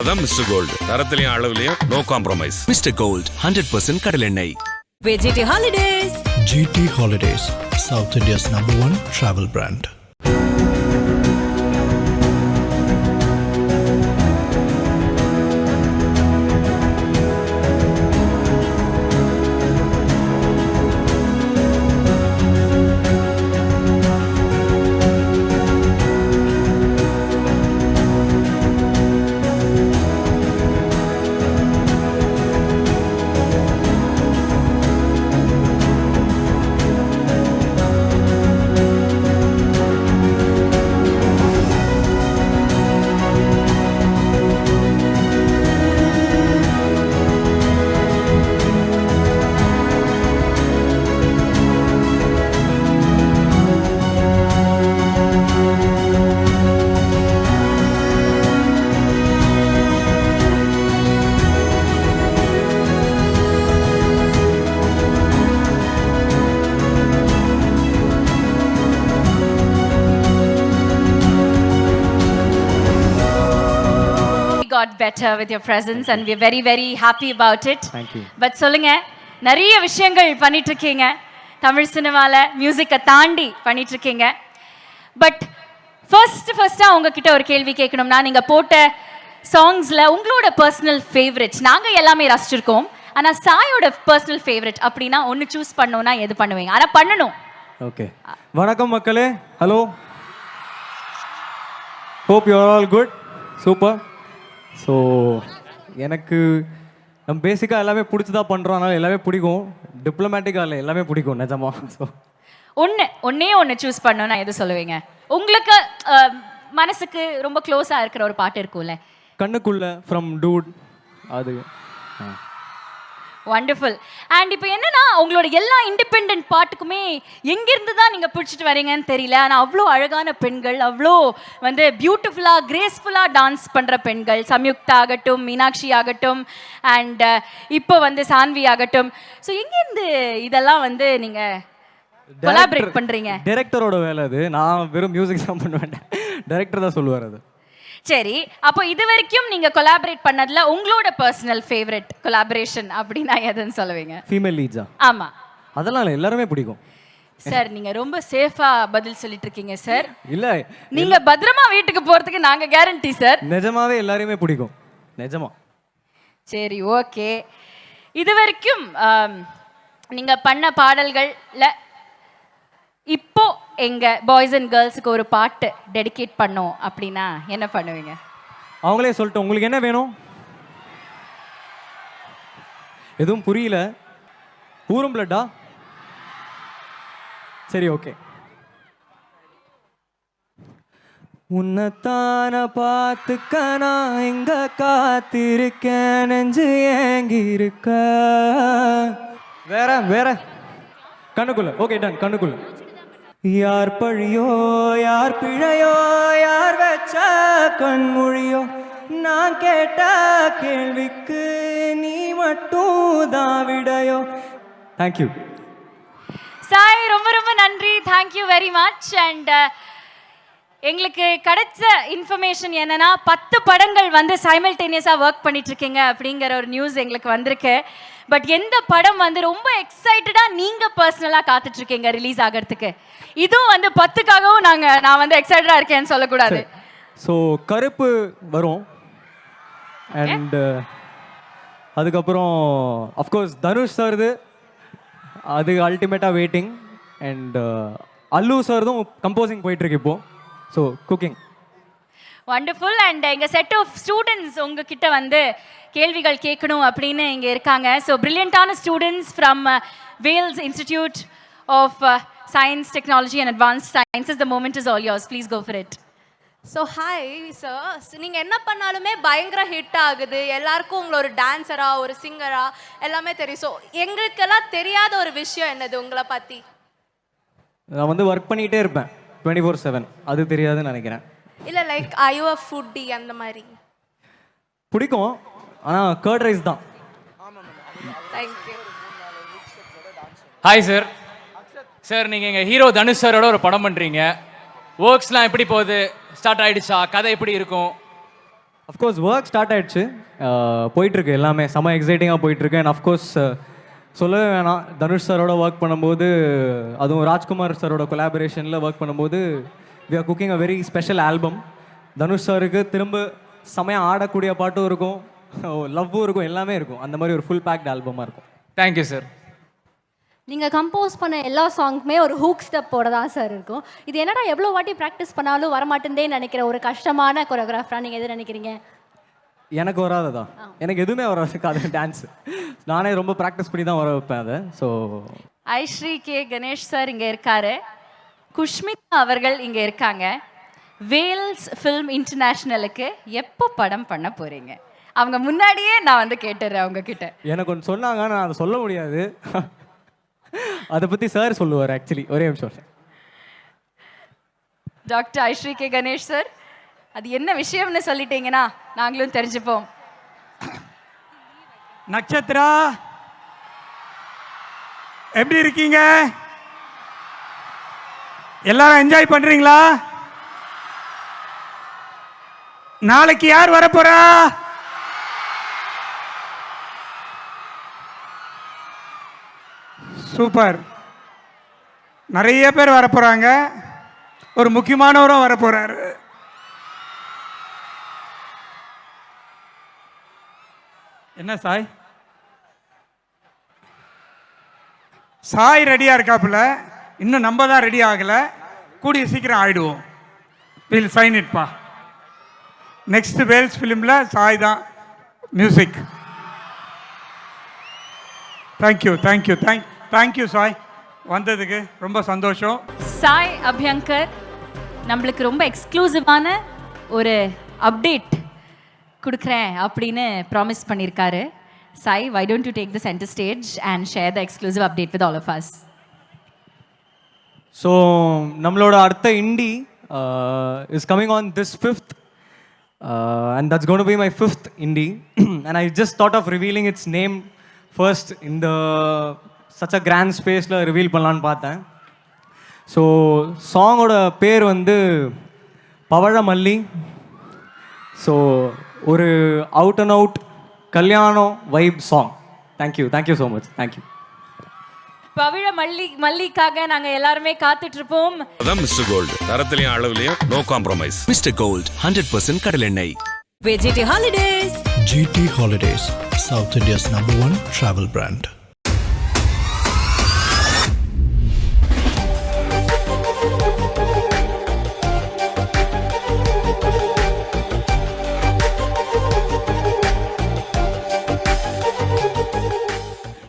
அதான் mister gold, தரத்திலையும் அளவுலையும் நோ காம்ப்ரமைஸ். மிஸ்டர் கோல்ட் 100% கடலெண்ணெய். GT Holidays. GT Holidays, South India's #1 travel brand. Got better with your presence and we're very very happy about it. Thank you. But சொல்லுங்க, நிறைய விஷயங்கள் பண்ணிட்டு இருக்கீங்க தமிழ் சினிமால, மியூசிக்கை தாண்டி பண்ணிட்டு இருக்கீங்க. பட் ஃபர்ஸ்டா உங்ககிட்ட ஒரு கேள்வி கேட்கணும்னா, நீங்க போட்ட சாங்ஸ்ல உங்களோட பர்சனல் ஃபேவரட் நாங்க எல்லாமே ரசிச்சிருக்கோம். ஆனா சாயோட பர்சனல் ஃபேவரட் அப்படின்னா ஒன்னு சூஸ் பண்ணோம்னா எது பண்ணுவீங்க? ஆனா பண்ணணும். ஓகே, வணக்கம் மக்களே. Hello, hope you are all good. Super. So எனக்கு நம்ம பேசிக்காக எல்லாமே பிடிச்சி தான் பண்ணுறோம், அதனால் எல்லாமே பிடிக்கும். டிப்ளமேட்டிக்காக இல்லை, எல்லாமே பிடிக்கும் நிஜமா. ஸோ ஒன்னே ஒன்று சூஸ் பண்ணோன்னா எது சொல்லுவீங்க? உங்களுக்கு மனசுக்கு ரொம்ப க்ளோஸாக இருக்கிற ஒரு பாட்டு இருக்கும்ல, கண்ணுக்குள்ள ஃப்ரம் டூட், அது வண்டர்ஃபுல். அண்ட் இப்போ என்னன்னா, உங்களோட எல்லா இண்டிபெண்ட் பாட்டுக்குமே எங்கிருந்து தான் நீங்கள் பிடிச்சிட்டு வரீங்கன்னு தெரியல. ஆனால் அவ்வளோ அழகான பெண்கள், அவ்வளோ வந்து பியூட்டிஃபுல்லாக கிரேஸ்ஃபுல்லாக டான்ஸ் பண்ணுற பெண்கள், சம்யுக்தா ஆகட்டும், மீனாட்சி ஆகட்டும், அண்ட் இப்போ வந்து சான்வி ஆகட்டும். ஸோ எங்கேருந்து இதெல்லாம் வந்து நீங்கள் கொலாபரேட் பண்ணுறீங்க? டைரக்டரோட வேலை அது. நான் வெறும் மியூசிக் தான் பண்ணுவேன், டைரக்டர் தான் சொல்லுவார் அது. சரி, அப்போ இது வரைக்கும் நீங்க கொலாபரேட் பண்ணதுல உங்களோட பர்சனல் ஃபேவரட் கொலாபரேஷன் அப்படின்னா எதுன்னு சொல்லுவீங்க? ஃபீமேல் லீட்ஸா? ஆமா. அதெல்லாம் இல்லை, எல்லாருமே பிடிக்கும் சார். நீங்க ரொம்ப சேஃபா பதில் சொல்லிட்டு இருக்கீங்க சார். இல்ல, நீங்க பத்திரமா வீட்டுக்கு போறதுக்கு நாங்க கேரண்டி சார். நிஜமாவே எல்லாரையுமே பிடிக்கும், நிஜமா. சரி, ஓகே. இது வரைக்கும் நீங்க பண்ண பாடல்கள்ல இப்போ எங்க பாய்ஸ் அண்ட் கேர்ள்ஸுக்கு ஒரு பாட்டு டெடிகேட் பண்ணோம் அப்படின்னா என்ன பண்ணுவீங்க? அவங்களே சொல்லிட்டு, உங்களுக்கு என்ன வேணும்? எதுவும் புரியல. ஊரும் பிளட்டா? சரி, ஓகே. உன்னைத்தான பார்த்துக்க நான் இங்க காத்திருக்கேன், நெஞ்சு ஏங்கி இருக்க. வேற வேற கண்ணுக்குள்ள. Okay, done. கண்ணுக்குள்ள. யார் பழியோ யார் பிழையோ, யார் வச்ச கண்மொழியோ, நான் கேட்ட கேள்விக்கு நீ மட்டும் தான் விடையோ. தேங்க்யூ சாய், ரொம்ப ரொம்ப நன்றி. Thank you very much. அண்ட் எங்களுக்கு கிடைச்ச இன்ஃபர்மேஷன் என்னன்னா, 10 படங்கள் வந்து சைமல்டேனியஸாக ஒர்க் பண்ணிட்டு இருக்கீங்க அப்படிங்கிற ஒரு நியூஸ் எங்களுக்கு வந்திருக்கு. பட் எந்த படம் வந்து ரொம்ப எக்ஸைட்டடாக நீங்கள் பர்சனலாக காத்துட்டு இருக்கீங்க ரிலீஸ் ஆகிறதுக்கு? இதுவும் வந்து 10க்காகவும் நான் வந்து எக்ஸைட்டடாக இருக்கேன்னு சொல்லக்கூடாது. ஸோ கருப்பு வரும். அண்ட் அதுக்கப்புறம் அஃப்கோர்ஸ் தனுஷ் சார்து, அது அல்டிமேட்டாக வெயிட்டிங். அண்ட் அல்லு சார்தும் கம்போசிங் போயிட்டுருக்கு இப்போது. So cooking. வண்டர்ஃபுல். அண்ட் எங்கள் செட் ஆஃப் ஸ்டூடெண்ட்ஸ் உங்ககிட்ட வந்து கேள்விகள் கேட்கணும் அப்படின்னு இங்கே இருக்காங்க. ஸோ பிரில்லியண்டான students from Vels institute of science, technology and advanced sciences. The moment is all yours. Please go for it. So hi sir, நீங்கள் என்ன பண்ணாலுமே பயங்கர ஹிட் ஆகுது. எல்லாருக்கும் உங்களை ஒரு டான்ஸராக, ஒரு சிங்கராக எல்லாமே தெரியும். ஸோ எங்களுக்கெல்லாம் தெரியாத ஒரு விஷயம் என்னது உங்களை பற்றி? நான் வந்து ஒர்க் பண்ணிகிட்டே இருப்பேன் 24/7. அது தெரியாதுன்னு நினைக்கிறேன். இல்லை, like I you a foodie அந்த மாதிரி? பிடிக்கும், ஆனால் கர்ட் ரைஸ் தான். தேங்க்யூ. Hi sir. சார், நீங்கள் எங்கள் ஹீரோ தனுஷ் சாரோட ஒரு படம் பண்ணுறீங்க. ஒர்க்ஸ்லாம் எப்படி போகுது? ஸ்டார்ட் ஆகிடுச்சா? கதை எப்படி இருக்கும்? அஃப்கோர்ஸ் ஒர்க் ஸ்டார்ட் ஆயிடுச்சு போயிட்டுருக்கு எல்லாமே செம எக்ஸைட்டிங்காக போயிட்டுருக்கு அண்ட் அஃப்கோர்ஸ் சொல்லவே வேணாம் தனுஷ் சாரோட ஒர்க் பண்ணும்போது அதுவும் ராஜ்குமார் சாரோட கொலாபரேஷனில் ஒர்க் பண்ணும்போது we are cooking a very special album Dhanush சாருக்கு திரும்ப செமையாக ஆடக்கூடிய பாட்டும் இருக்கும் லவ்வும் இருக்கும் எல்லாமே இருக்கும் அந்த மாதிரி ஒரு ஃபுல் பேக்ட் ஆல்பமாக இருக்கும். Thank you sir. நீங்கள் கம்போஸ் பண்ண எல்லா சாங்குமே ஒரு ஹூக் ஸ்டெப்போட தான் சார் இருக்கும். இது என்னடா எவ்வளோ வாட்டி ப்ராக்டிஸ் பண்ணாலும் வரமாட்டேந்தே நினைக்கிற ஒரு கஷ்டமான கொரியோகிராஃபராக நீங்கள் எது நினைக்கிறீங்க? எனக்கு வராததா, எனக்கு எதுவுமே வராது அது டான்ஸ். நானே ரொம்ப ப்ராக்டிஸ் பண்ணி தான் வர வைப்பேன் அதை. ஸோ ஐஸ்ரீ கே கணேஷ் சார் இங்கே இருக்காரு, குஷ்மிதா அவர்கள் இங்கே இருக்காங்க. வேல்ஸ் ஃபிலிம் இன்டர்நேஷ்னலுக்கு எப்போ படம் பண்ண போகிறீங்க? அவங்க முன்னாடியே நான் வந்து கேட்டுறேன் அவங்க கிட்ட. எனக்கு ஒன்று சொன்னாங்க, நான் அதை சொல்ல முடியாது. அதை பற்றி சார் சொல்லுவார் ஆக்சுவலி. ஒரே நிமிஷம். டாக்டர் ஐஸ்ரீ கே கணேஷ் சார், அது என்ன விஷயம்னு சொல்லிட்டீங்கன்னா நாங்களும் தெரிஞ்சுப்போம். நட்சத்திரா எப்படி இருக்கீங்க? எல்லாரும் என்ஜாய் பண்றீங்களா? நாளைக்கு யார் வரப்போறா? சூப்பர், நிறைய பேர் வரப்போறாங்க. ஒரு முக்கியமானவரும் வரப்போறாரு. என்ன சாய்? சாய் ரெடியா இருக்காப்புல, இன்னும் நம்ம தான் ரெடி ஆகல. கூடிய சீக்கிரம் ஆயிடுவோம். வில் சைன் இட்பா. நெக்ஸ்ட் வேல்ஸ் ஃபிலிமில் சாய் தான் music. Thank you thank you thank you Sai, வந்ததுக்கு ரொம்ப சந்தோஷம். சாய் அபியங்கர் நம்மளுக்கு ரொம்ப எக்ஸ்க்ளூசிவான ஒரு அப்டேட் கொடுக்குறேன் அப்படின்னு ப்ராமிஸ் பண்ணியிருக்காரு. Sai, why don't you take the center stage and share the exclusive update with all of us? So நம்மளோட அடுத்த indie is coming on this 5th and that's going to be my 5th indie and I just thought of revealing its name first in the such a grand spaceல reveal பண்ணலான்னு பார்த்தேன். So சாங்கோட பேர் வந்து Pavazhamalli. So ஒரு out and out கல்யாணம் vibe song. Thank you so much. Thank you. பவிழ மல்லிக்காக நாங்க எல்லாருமே காத்துட்டு இருப்போம். அதான் மிஸ்டர் கோல்டு, தரத்திலையும் அளவுலையும் நோ காம்ப்ரமைஸ். மிஸ்டர் கோல்ட் 100% கடலெண்ணெய். GT Holidays, South India's #1 travel brand.